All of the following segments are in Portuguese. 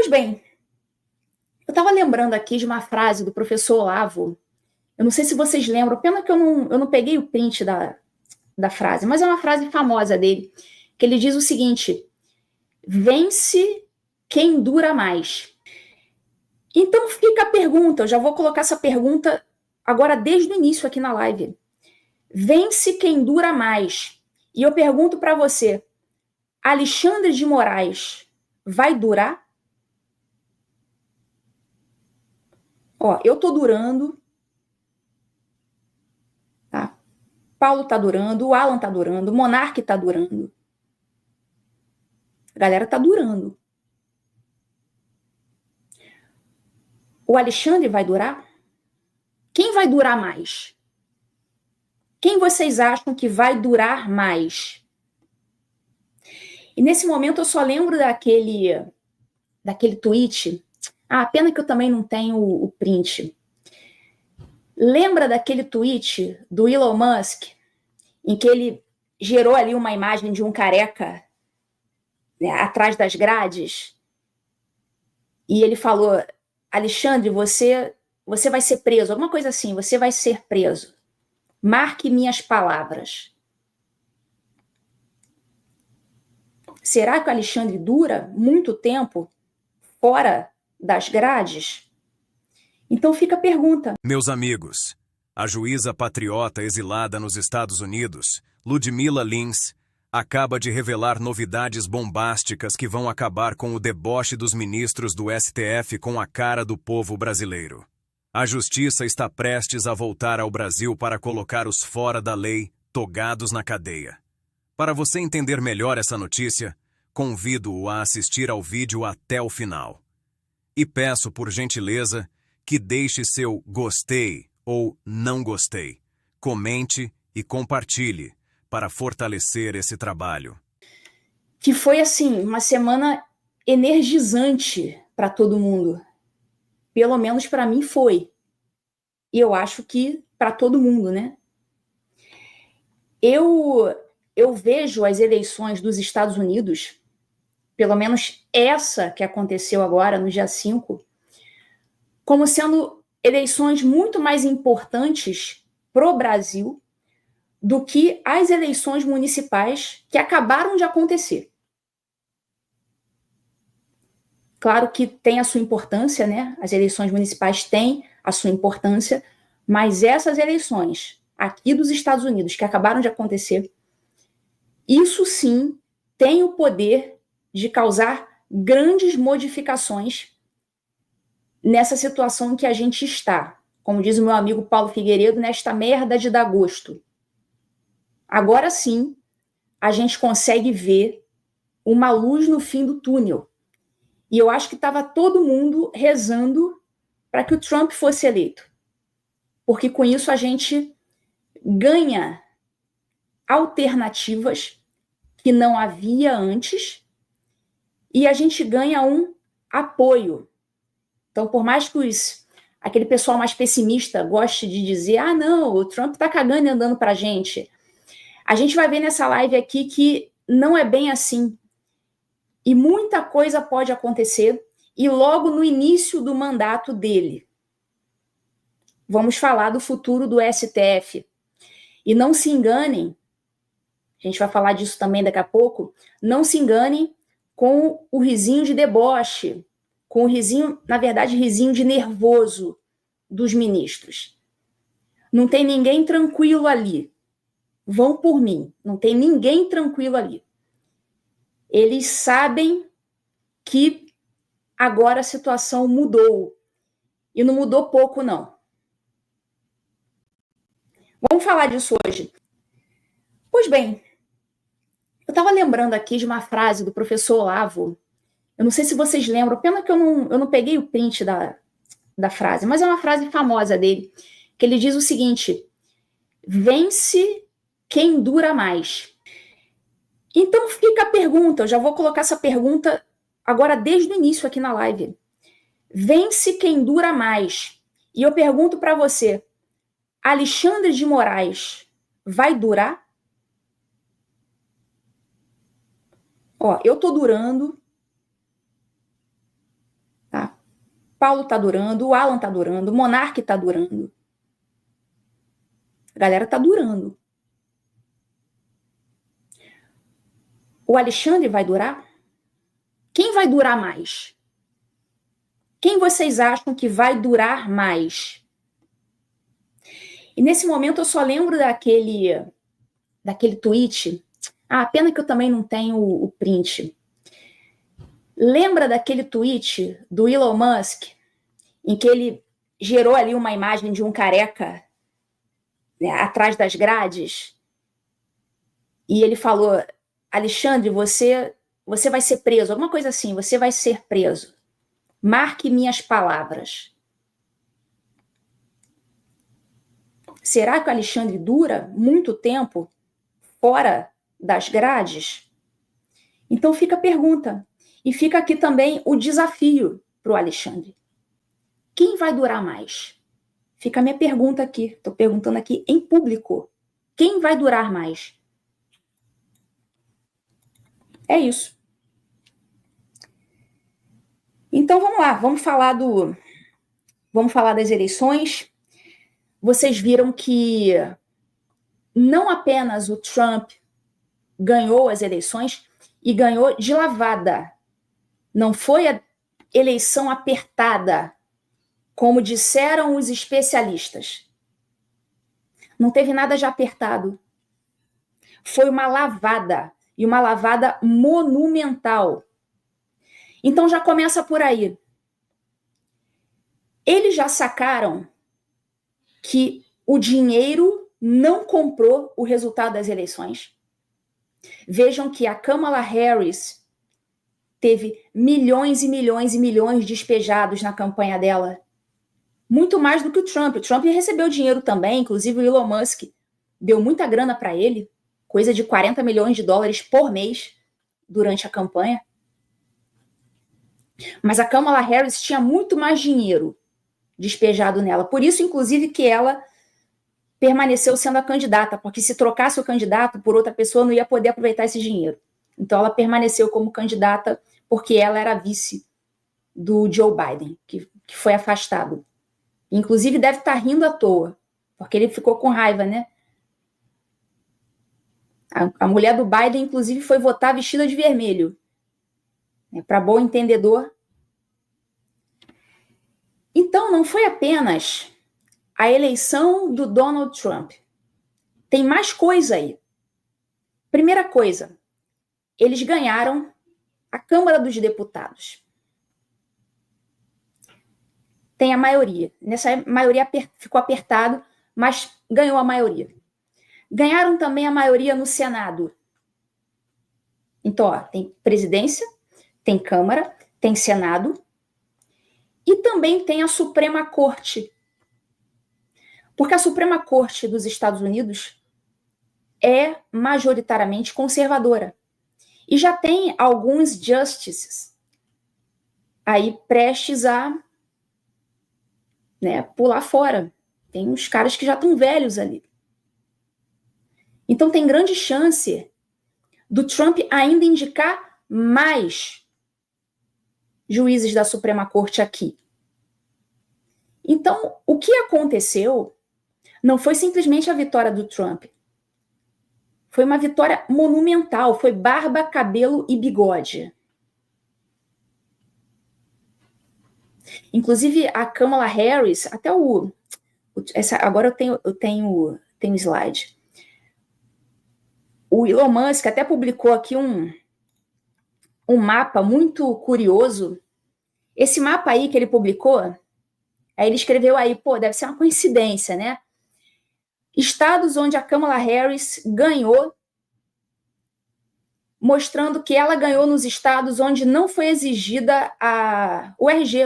bem, eu estava lembrando aqui de uma frase do professor Olavo. Eu não sei se vocês lembram, pena que eu não peguei o print da frase, mas é uma frase famosa dele, que ele diz o seguinte: vence quem dura mais. Então fica a pergunta, eu já vou colocar essa pergunta agora desde o início aqui na live. Vence quem dura mais. E eu pergunto para você, Alexandre de Moraes vai durar? Ó, eu tô durando, tá? Paulo tá durando, o Alan tá durando, o Monark tá durando. A galera tá durando. O Alexandre vai durar? Quem vai durar mais? Quem vocês acham que vai durar mais? E nesse momento eu só lembro daquele tweet. Ah, pena que eu também não tenho o print. Lembra daquele tweet do Elon Musk, em que ele gerou ali uma imagem de um careca, né, atrás das grades? E ele falou: Alexandre, você vai ser preso. Alguma coisa assim, você vai ser preso. Marque minhas palavras. Será que o Alexandre dura muito tempo fora das grades? Então fica a pergunta. Meus amigos, a juíza patriota exilada nos Estados Unidos, Ludmila Lins, acaba de revelar novidades bombásticas que vão acabar com o deboche dos ministros do STF com a cara do povo brasileiro. A justiça está prestes a voltar ao Brasil para colocar os fora da lei, togados na cadeia. Para você entender melhor essa notícia, convido-o a assistir ao vídeo até o final. E peço, por gentileza, que deixe seu gostei ou não gostei, comente e compartilhe para fortalecer esse trabalho. Que foi, assim, uma semana energizante para todo mundo. Pelo menos para mim foi. E eu acho que para todo mundo, né? Eu vejo as eleições dos Estados Unidos, pelo menos essa que aconteceu agora, no dia 5, como sendo eleições muito mais importantes para o Brasil do que as eleições municipais que acabaram de acontecer. Claro que tem a sua importância, né? As eleições municipais têm a sua importância, mas essas eleições aqui dos Estados Unidos que acabaram de acontecer, isso sim tem o poder de causar grandes modificações nessa situação em que a gente está. Como diz o meu amigo Paulo Figueiredo, nesta merda de dar gosto. Agora sim, a gente consegue ver uma luz no fim do túnel. E eu acho que estava todo mundo rezando para que o Trump fosse eleito. Porque com isso a gente ganha alternativas que não havia antes e a gente ganha um apoio. Então, por mais que aquele pessoal mais pessimista goste de dizer: ah, não, o Trump está cagando e andando para a gente vai ver nessa live aqui que não é bem assim. E muita coisa pode acontecer, e logo no início do mandato dele. Vamos falar do futuro do STF. E não se enganem, a gente vai falar disso também daqui a pouco, não se enganem com o risinho de deboche, com o risinho, na verdade, risinho de nervoso dos ministros. Não tem ninguém tranquilo ali. Vão por mim, não tem ninguém tranquilo ali. Eles sabem que agora a situação mudou. E não mudou pouco, não. Vamos falar disso hoje. Pois bem, eu estava lembrando aqui de uma frase do professor Olavo. Eu não sei se vocês lembram, pena que eu não peguei o print da frase, mas é uma frase famosa dele, que ele diz o seguinte: vence quem dura mais. Então fica a pergunta, eu já vou colocar essa pergunta agora desde o início aqui na live. Vence quem dura mais. E eu pergunto para você, Alexandre de Moraes vai durar? Ó, eu tô durando, Paulo tá durando, o Alan tá durando, o Monark tá durando. A galera tá durando. O Alexandre vai durar? Quem vai durar mais? Quem vocês acham que vai durar mais? E nesse momento eu só lembro daquele tweet. Ah, pena que eu também não tenho o print. Lembra daquele tweet do Elon Musk, em que ele gerou ali uma imagem de um careca, né, atrás das grades? E ele falou: Alexandre, você vai ser preso. Alguma coisa assim, você vai ser preso. Marque minhas palavras. Será que o Alexandre dura muito tempo fora das grades? Então fica a pergunta. E fica aqui também o desafio para o Alexandre. Quem vai durar mais? Fica a minha pergunta aqui. Estou perguntando aqui em público. Quem vai durar mais? É isso. Então vamos lá, vamos falar das eleições. Vocês viram que não apenas o Trump ganhou as eleições, e ganhou de lavada. Não foi a eleição apertada, como disseram os especialistas. Não teve nada de apertado. Foi uma lavada, e uma lavada monumental. Então já começa por aí. Eles já sacaram que o dinheiro não comprou o resultado das eleições. Vejam que a Kamala Harris teve milhões e milhões e milhões despejados na campanha dela. Muito mais do que o Trump. O Trump recebeu dinheiro também, inclusive o Elon Musk deu muita grana para ele, coisa de 40 milhões de dólares por mês durante a campanha. Mas a Kamala Harris tinha muito mais dinheiro despejado nela. Por isso, inclusive, que ela permaneceu sendo a candidata, porque se trocasse o candidato por outra pessoa, não ia poder aproveitar esse dinheiro. Então, ela permaneceu como candidata porque ela era vice do Joe Biden, que foi afastado. Inclusive, deve estar rindo à toa, porque ele ficou com raiva, né? A mulher do Biden, inclusive, foi votar vestida de vermelho. Para bom entendedor. Então, não foi apenas a eleição do Donald Trump. Tem mais coisa aí. Primeira coisa, eles ganharam a Câmara dos Deputados. Tem a maioria. Nessa maioria ficou apertado, mas ganhou a maioria. Ganharam também a maioria no Senado. Então, ó, tem presidência, tem Câmara, tem Senado e também tem a Suprema Corte. Porque a Suprema Corte dos Estados Unidos é majoritariamente conservadora. E já tem alguns justices aí prestes a, né, pular fora. Tem uns caras que já estão velhos ali. Então tem grande chance do Trump ainda indicar mais juízes da Suprema Corte aqui. Então, o que aconteceu não foi simplesmente a vitória do Trump. Foi uma vitória monumental, foi barba, cabelo e bigode. Inclusive, a Kamala Harris, até agora eu tenho slide. O Elon Musk até publicou aqui um mapa muito curioso. Esse mapa aí que ele publicou, aí ele escreveu aí, deve ser uma coincidência, né? Estados onde a Kamala Harris ganhou, mostrando que ela ganhou nos estados onde não foi exigida o RG,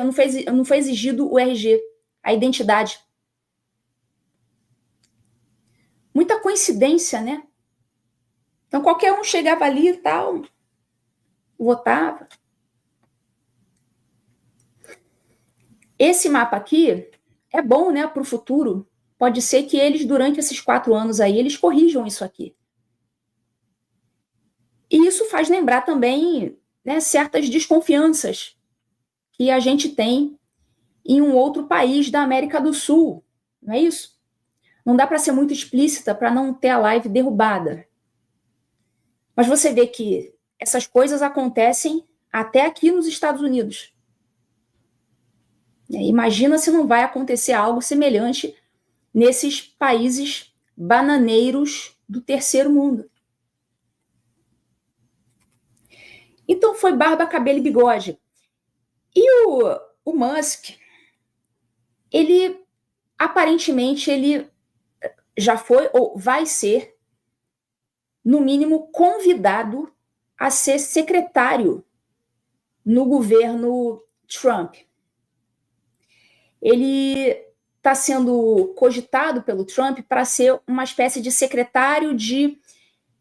não foi exigido o RG, a identidade. Muita coincidência, né? Então, qualquer um chegava ali e tal, votava. Esse mapa aqui é bom, né, para o futuro. Pode ser que eles, durante esses 4 anos aí, eles corrijam isso aqui. E isso faz lembrar também, né, certas desconfianças que a gente tem em um outro país da América do Sul. Não é isso? Não dá para ser muito explícita para não ter a live derrubada. Mas você vê que essas coisas acontecem até aqui nos Estados Unidos. Imagina se não vai acontecer algo semelhante nesses países bananeiros do terceiro mundo. Então foi barba, cabelo e bigode. E o Musk, ele aparentemente ele já foi ou vai ser, no mínimo, convidado a ser secretário no governo Trump. Ele está sendo cogitado pelo Trump para ser uma espécie de secretário de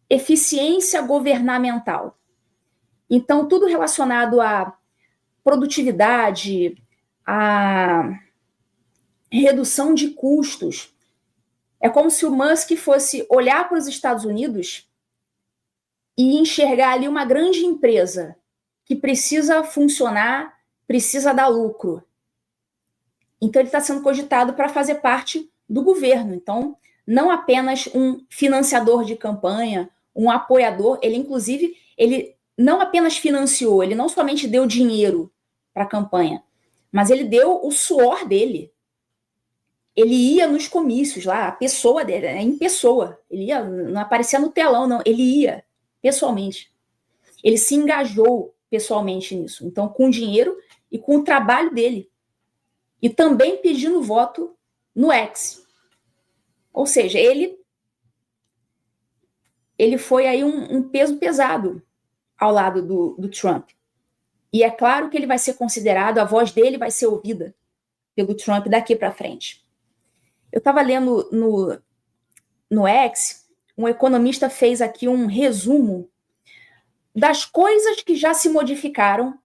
eficiência governamental. Então, tudo relacionado à produtividade, à redução de custos. É como se o Musk fosse olhar para os Estados Unidos e enxergar ali uma grande empresa que precisa funcionar, precisa dar lucro. Então, ele está sendo cogitado para fazer parte do governo. Então, não apenas um financiador de campanha, um apoiador, ele, inclusive, ele não apenas financiou, ele não somente deu dinheiro para a campanha, mas ele deu o suor dele. Ele ia nos comícios lá, a pessoa dele, em pessoa. Ele ia, não aparecia no telão, não. Ele ia pessoalmente. Ele se engajou pessoalmente nisso. Então, com dinheiro e com o trabalho dele. E também pedindo voto no X. Ou seja, ele foi aí um peso pesado ao lado do Trump. E é claro que ele vai ser considerado, a voz dele vai ser ouvida pelo Trump daqui para frente. Eu estava lendo no X, um economista fez aqui um resumo das coisas que já se modificaram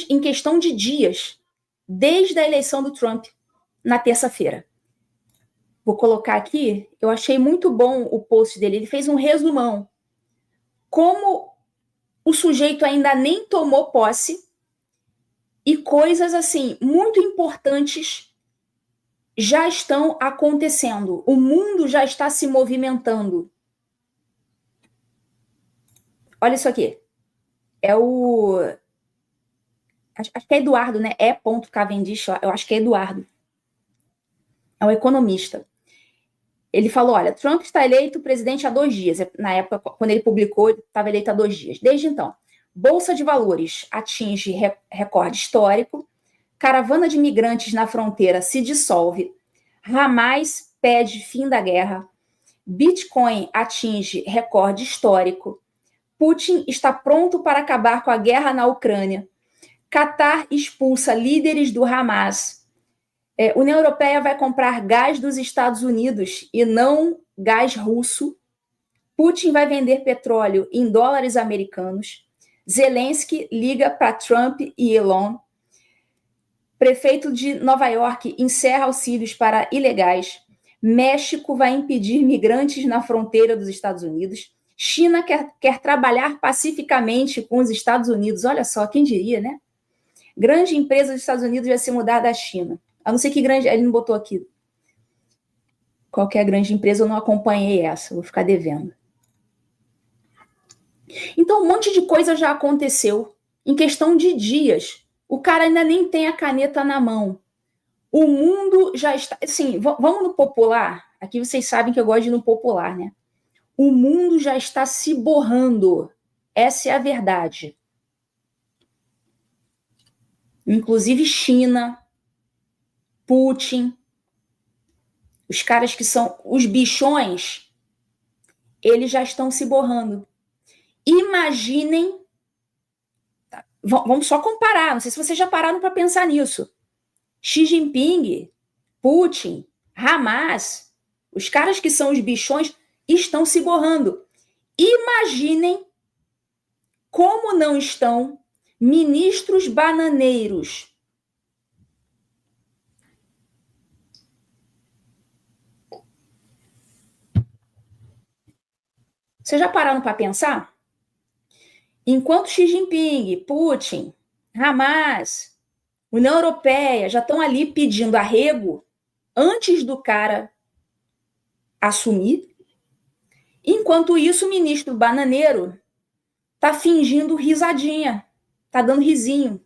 em questão de dias, desde a eleição do Trump, na terça-feira. Vou colocar aqui, eu achei muito bom o post dele, ele fez um resumão. Como o sujeito ainda nem tomou posse e coisas assim muito importantes já estão acontecendo. O mundo já está se movimentando. Olha isso aqui. É o... Acho que é Eduardo, né? Cavendish, eu acho que é Eduardo. É um economista. Ele falou, olha, Trump está eleito presidente há 2 dias. Na época, quando ele publicou, ele estava eleito há 2 dias. Desde então, Bolsa de Valores atinge recorde histórico, caravana de migrantes na fronteira se dissolve, Hamas pede fim da guerra, Bitcoin atinge recorde histórico, Putin está pronto para acabar com a guerra na Ucrânia, Catar expulsa líderes do Hamas, União Europeia vai comprar gás dos Estados Unidos e não gás russo, Putin vai vender petróleo em dólares americanos, Zelensky liga para Trump e Elon, prefeito de Nova York encerra auxílios para ilegais, México vai impedir migrantes na fronteira dos Estados Unidos, China quer trabalhar pacificamente com os Estados Unidos, olha só, quem diria, né? Grande empresa dos Estados Unidos vai se mudar da China. A não ser que grande... Ele não botou aqui. Qualquer grande empresa, eu não acompanhei essa. Vou ficar devendo. Então, um monte de coisa já aconteceu em questão de dias. O cara ainda nem tem a caneta na mão. O mundo já está... Assim, vamos no popular? Aqui vocês sabem que eu gosto de ir no popular, né? O mundo já está se borrando. Essa é a verdade. Inclusive China, Putin, os caras que são os bichões, eles já estão se borrando. Imaginem, vamos só comparar, não sei se vocês já pararam para pensar nisso. Xi Jinping, Putin, Hamas, os caras que são os bichões estão se borrando. Imaginem como não estão ministros bananeiros. Vocês já pararam para pensar? Enquanto Xi Jinping, Putin, Hamas, União Europeia já estão ali pedindo arrego antes do cara assumir. Enquanto isso, o ministro Bananeiro tá fingindo risadinha, tá dando risinho.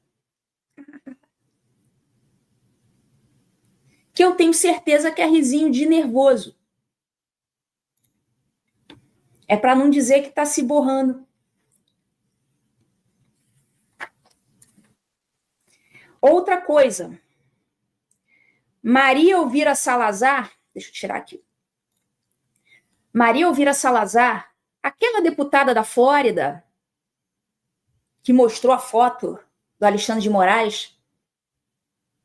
Que eu tenho certeza que é risinho de nervoso. É para não dizer que tá se borrando. Outra coisa. Maria Elvira Salazar, deixa eu tirar aqui. Maria Elvira Salazar, aquela deputada da Flórida que mostrou a foto do Alexandre de Moraes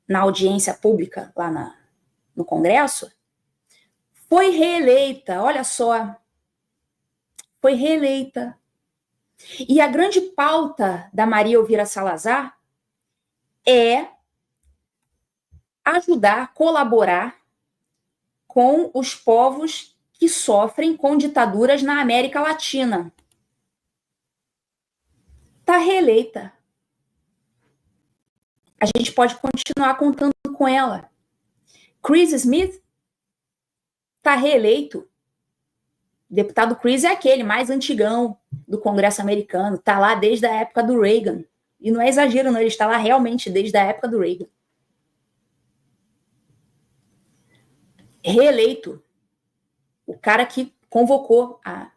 na audiência pública lá no Congresso, foi reeleita, olha só, foi reeleita. E a grande pauta da Maria Elvira Salazar é ajudar, colaborar com os povos que sofrem com ditaduras na América Latina. Está reeleita. A gente pode continuar contando com ela. Chris Smith está reeleito. O deputado Chris é aquele mais antigão do Congresso americano. Está lá desde a época do Reagan. E não é exagero, não. Ele está lá realmente desde a época do Reagan. Reeleito. O cara que convocou a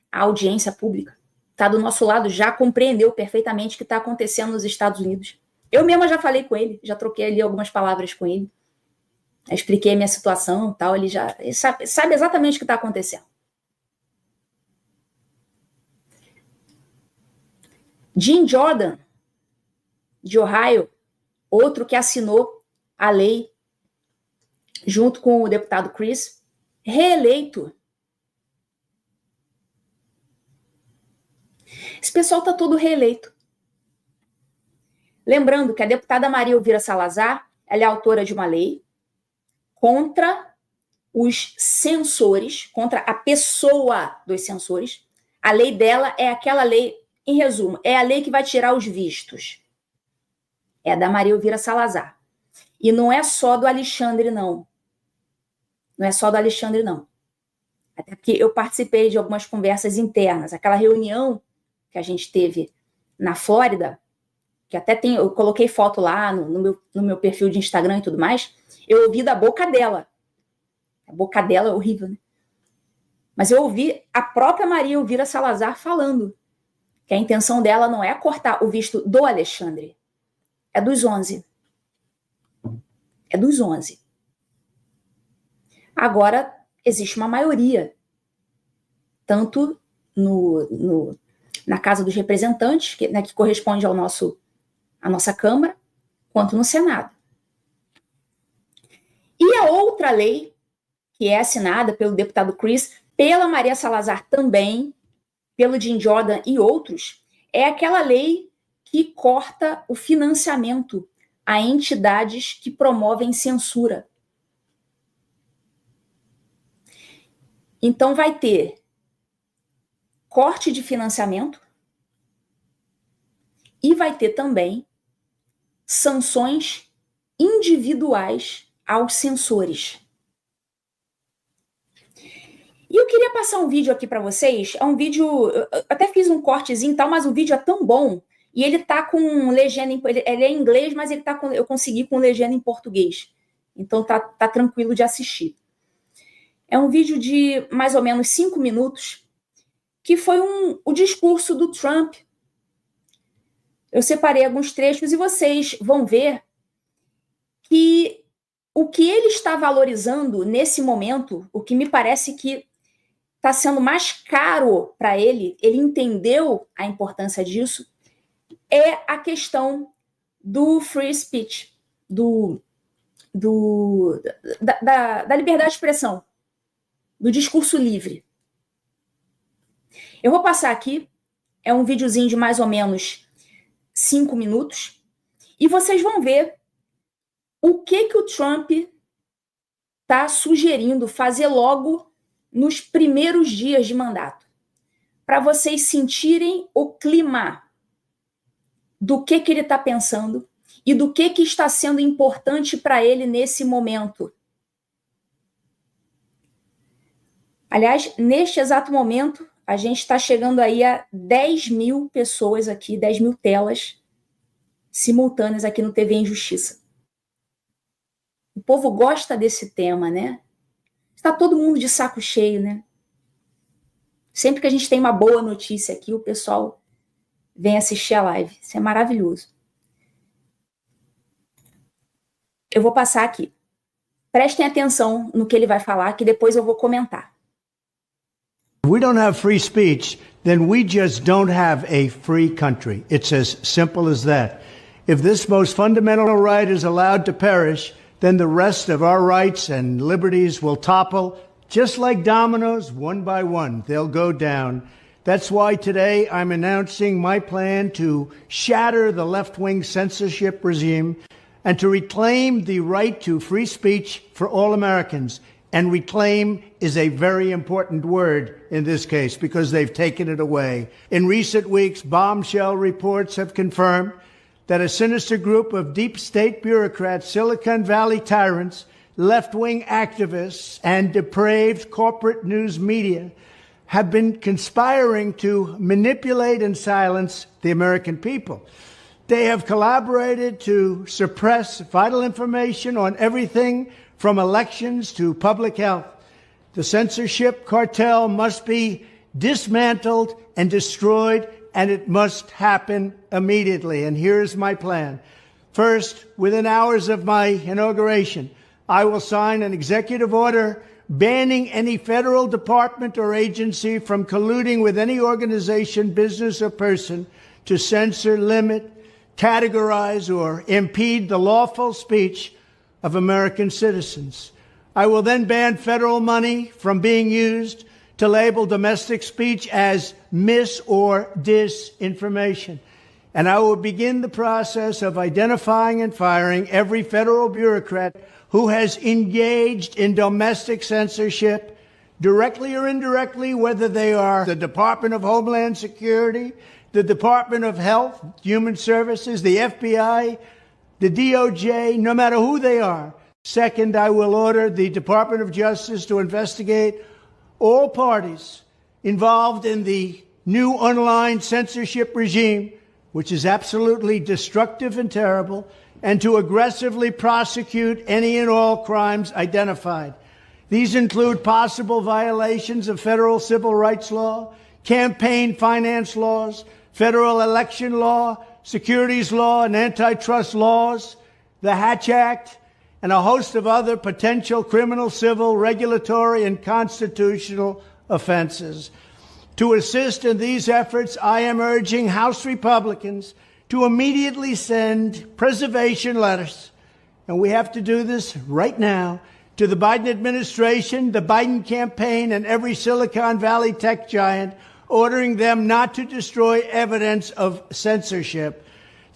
audiência pública. Está do nosso lado, já compreendeu perfeitamente o que está acontecendo nos Estados Unidos. Eu mesma já falei com ele, já troquei ali algumas palavras com ele. Expliquei a minha situação e tal, ele sabe exatamente o que está acontecendo. Jim Jordan, de Ohio, outro que assinou a lei junto com o deputado Chris, reeleito. Esse pessoal está todo reeleito. Lembrando que a deputada Maria Elvira Salazar, ela é autora de uma lei contra os censores, contra a pessoa dos censores. A lei dela é aquela lei, em resumo, é a lei que vai tirar os vistos. É a da Maria Elvira Salazar. E não é só do Alexandre, não. Não é só do Alexandre, não. Até porque eu participei de algumas conversas internas. Aquela reunião que a gente teve na Flórida, que até eu coloquei foto lá no meu perfil de Instagram e tudo mais, eu ouvi da boca dela. A boca dela é horrível, né? Mas eu ouvi a própria Maria Elvira Salazar falando que a intenção dela não é cortar o visto do Alexandre, é dos 11. É dos 11. Agora, existe uma maioria, tanto na Casa dos Representantes, que corresponde à nossa Câmara, quanto no Senado. E a outra lei, que é assinada pelo deputado Chris, pela Maria Salazar também, pelo Jim Jordan e outros, é aquela lei que corta o financiamento a entidades que promovem censura. Então vai ter corte de financiamento e vai ter também sanções individuais aos censores. E eu queria passar um vídeo aqui para vocês. É um vídeo, eu até fiz um cortezinho e tal, mas o vídeo é tão bom e ele tá com legenda, ele é em inglês, mas ele tá eu consegui com legenda em português. Então tá tranquilo de assistir. É um vídeo de mais ou menos 5 minutos, que foi o discurso do Trump. Eu separei alguns trechos e vocês vão ver que o que ele está valorizando nesse momento, o que me parece que está sendo mais caro para ele entendeu a importância disso, é a questão do free speech, da liberdade de expressão, do discurso livre. Eu vou passar aqui, é um videozinho de mais ou menos 5 minutos, e vocês vão ver o que o Trump está sugerindo fazer logo nos primeiros dias de mandato, para vocês sentirem o clima do que ele está pensando e do que está sendo importante para ele nesse momento. Aliás, neste exato momento, a gente está chegando aí a 10 mil pessoas aqui, 10 mil telas simultâneas aqui no TV Injustiça. O povo gosta desse tema, né? Está todo mundo de saco cheio, né? Sempre que a gente tem uma boa notícia aqui, o pessoal vem assistir a live. Isso é maravilhoso. Eu vou passar aqui. Prestem atenção no que ele vai falar, que depois eu vou comentar. If we don't have free speech, then we just don't have a free country. It's as simple as that. If this most fundamental right is allowed to perish, then the rest of our rights and liberties will topple, just like dominoes, one by one. They'll go down. That's why today I'm announcing my plan to shatter the left-wing censorship regime and to reclaim the right to free speech for all Americans. And reclaim is a very important word in this case because they've taken it away. In recent weeks, bombshell reports have confirmed that a sinister group of deep state bureaucrats, Silicon Valley tyrants, left-wing activists, and depraved corporate news media have been conspiring to manipulate and silence the American people. They have collaborated to suppress vital information on everything from elections to public health. The censorship cartel must be dismantled and destroyed, and it must happen immediately. And here's my plan. First, within hours of my inauguration, I will sign an executive order banning any federal department or agency from colluding with any organization, business, or person to censor, limit, categorize, or impede the lawful speech of American citizens. I will then ban federal money from being used to label domestic speech as mis- or disinformation. And I will begin the process of identifying and firing every federal bureaucrat who has engaged in domestic censorship, directly or indirectly, whether they are the Department of Homeland Security, the Department of Health, Human Services, the FBI, the DOJ, no matter who they are. Second, I will order the Department of Justice to investigate all parties involved in the new online censorship regime, which is absolutely destructive and terrible, and to aggressively prosecute any and all crimes identified. These include possible violations of federal civil rights law, campaign finance laws, federal election law, securities law, and antitrust laws, the Hatch Act, and a host of other potential criminal, civil, regulatory, and constitutional offenses. To assist in these efforts, I am urging House Republicans to immediately send preservation letters, and we have to do this right now, to the Biden administration, the Biden campaign, and every Silicon Valley tech giant, ordering them not to destroy evidence of censorship.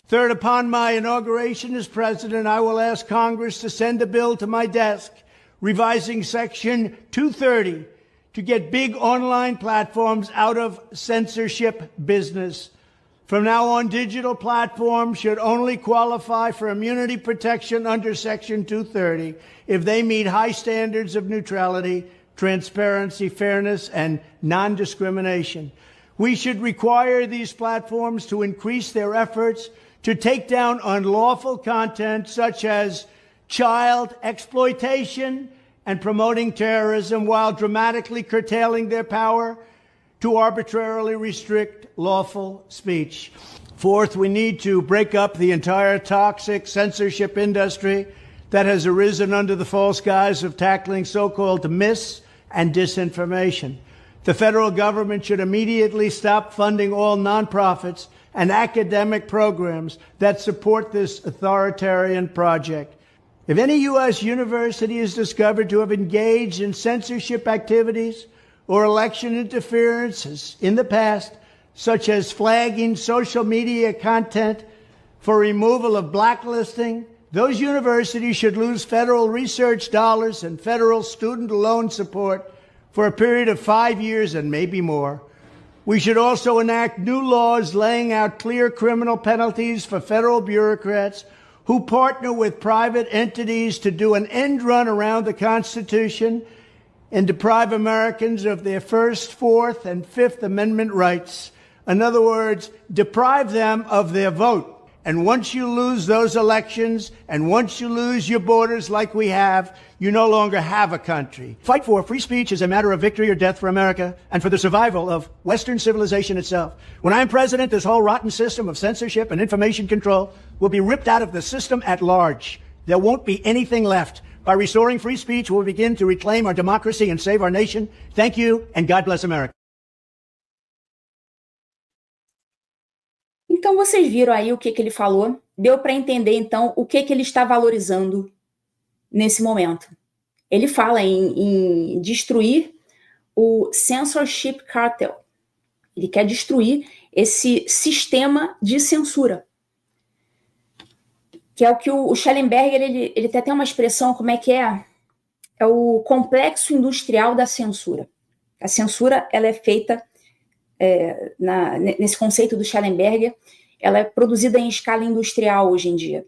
Third, upon my inauguration as president, I will ask Congress to send a bill to my desk revising Section 230 to get big online platforms out of censorship business. From now on, digital platforms should only qualify for immunity protection under Section 230 if they meet high standards of neutrality, transparency, fairness, and non-discrimination. We should require these platforms to increase their efforts to take down unlawful content such as child exploitation and promoting terrorism while dramatically curtailing their power to arbitrarily restrict lawful speech. Fourth, we need to break up the entire toxic censorship industry that has arisen under the false guise of tackling so-called mis- and disinformation. The federal government should immediately stop funding all nonprofits and academic programs that support this authoritarian project. If any U.S. university is discovered to have engaged in censorship activities or election interferences in the past, such as flagging social media content for removal of blacklisting, those universities should lose federal research dollars and federal student loan support for a period of 5 years and maybe more. We should also enact new laws laying out clear criminal penalties for federal bureaucrats who partner with private entities to do an end run around the Constitution and deprive Americans of their First, Fourth, and Fifth Amendment rights. In other words, deprive them of their vote. And once you lose those elections, and once you lose your borders like we have, you no longer have a country. Fight for free speech is a matter of victory or death for America and for the survival of Western civilization itself. When I'm president, this whole rotten system of censorship and information control will be ripped out of the system at large. There won't be anything left. By restoring free speech, we'll begin to reclaim our democracy and save our nation. Thank you, and God bless America. Então, vocês viram aí o que ele falou. Deu para entender, então, o que ele está valorizando nesse momento. Ele fala em destruir o censorship cartel. Ele quer destruir esse sistema de censura. Que é o que o Schellenberger, ele tem até uma expressão, como é que é? É o complexo industrial da censura. A censura, ela é feita... nesse conceito do Schellenberger, ela é produzida em escala industrial hoje em dia.